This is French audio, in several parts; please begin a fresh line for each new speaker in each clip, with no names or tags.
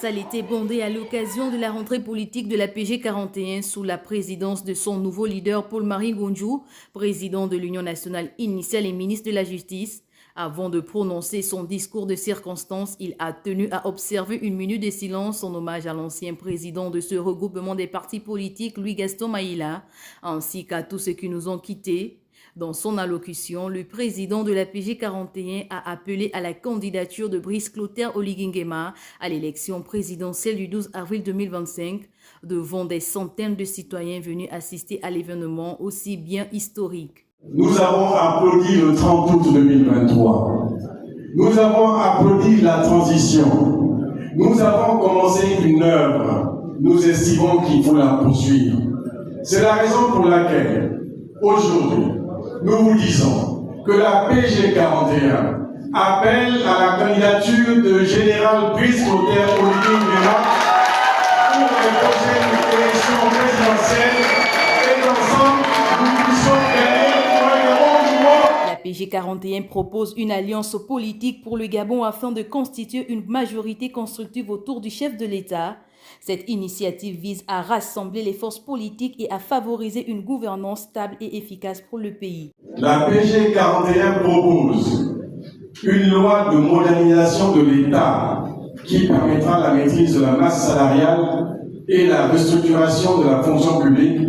salle était bondée à l'occasion de la rentrée politique de la PG 41 sous la présidence de son nouveau leader Paul-Marie Ngonjou, président de l'Union nationale initiale et ministre de la Justice. Avant de prononcer son discours de circonstance, il a tenu à observer une minute de silence en hommage à l'ancien président de ce regroupement des partis politiques, Louis-Gaston Maïla, ainsi qu'à tous ceux qui nous ont quittés. Dans son allocution, le président de la PG 41 a appelé à la candidature de Brice Clotaire Oligui Nguema à l'élection présidentielle du 12 avril 2025 devant des centaines de citoyens venus assister à l'événement aussi bien historique.
Nous avons applaudi le 30 août 2023. Nous avons applaudi la transition. Nous avons commencé une œuvre. Nous estimons qu'il faut la poursuivre. C'est la raison pour laquelle, aujourd'hui, nous vous disons que la PG 41 appelle à la candidature de Général Brice Clotaire Oligui Nguema pour les prochaines élections présidentielles et ensemble, nous puissions gagner pour le Gabon du monde.
La PG 41 propose une alliance politique pour le Gabon afin de constituer une majorité constructive autour du chef de l'État. Cette initiative vise à rassembler les forces politiques et à favoriser une gouvernance stable et efficace pour le pays.
La PG 41 propose une loi de modernisation de l'État qui permettra la maîtrise de la masse salariale et la restructuration de la fonction publique,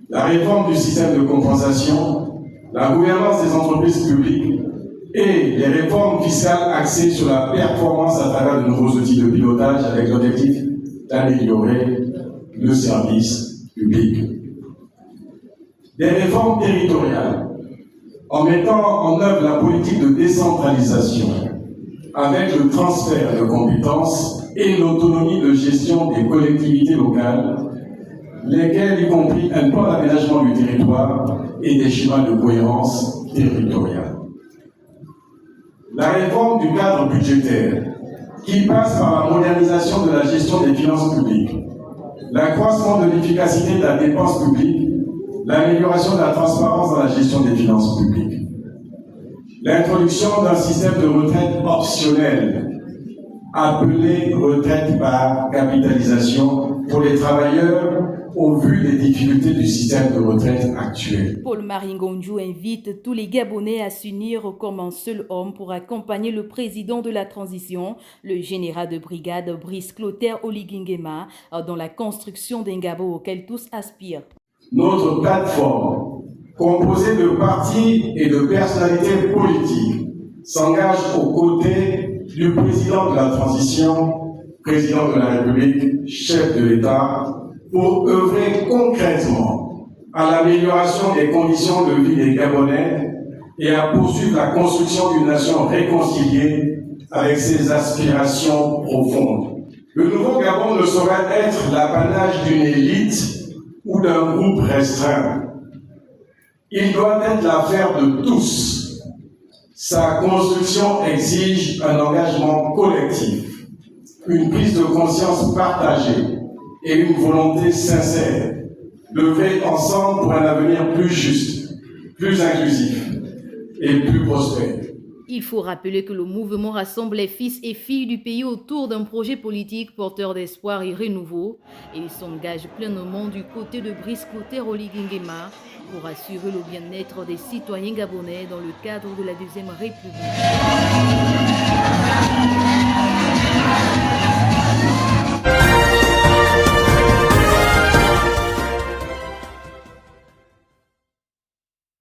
la réforme du système de compensation, la gouvernance des entreprises publiques et les réformes fiscales axées sur la performance à travers de nouveaux outils de pilotage avec l'objectif d'améliorer le service public. Des réformes territoriales, en mettant en œuvre la politique de décentralisation, avec le transfert de compétences et l'autonomie de gestion des collectivités locales, lesquelles y compris un plan d'aménagement du territoire et des schémas de cohérence territoriale. La réforme du cadre budgétaire, qui passe par la modernisation de la gestion des finances publiques, l'accroissement de l'efficacité de la dépense publique, l'amélioration de la transparence dans la gestion des finances publiques, l'introduction d'un système de retraite optionnel, appelé retraite par capitalisation pour les travailleurs au vu des difficultés du système de retraite actuel.
Paul-Marie Ngonjou invite tous les Gabonais à s'unir comme un seul homme pour accompagner le président de la transition, le général de brigade Brice Clotaire Oligui Nguema, dans la construction d'un Gabon auquel tous aspirent.
Notre plateforme, composée de partis et de personnalités politiques, s'engage aux côtés du président de la transition, président de la République, chef de l'État, pour œuvrer concrètement à l'amélioration des conditions de vie des Gabonais et à poursuivre la construction d'une nation réconciliée avec ses aspirations profondes. Le nouveau Gabon ne saurait être l'apanage d'une élite ou d'un groupe restreint. Il doit être l'affaire de tous. Sa construction exige un engagement collectif, une prise de conscience partagée et une volonté sincère d'œuvrer ensemble pour un avenir plus juste, plus inclusif et plus prospère.
Il faut rappeler que le mouvement rassemble les fils et filles du pays autour d'un projet politique porteur d'espoir et renouveau et il s'engage pleinement du côté de Brice Clotaire Oligui Nguema pour assurer le bien-être des citoyens gabonais dans le cadre de la Deuxième République.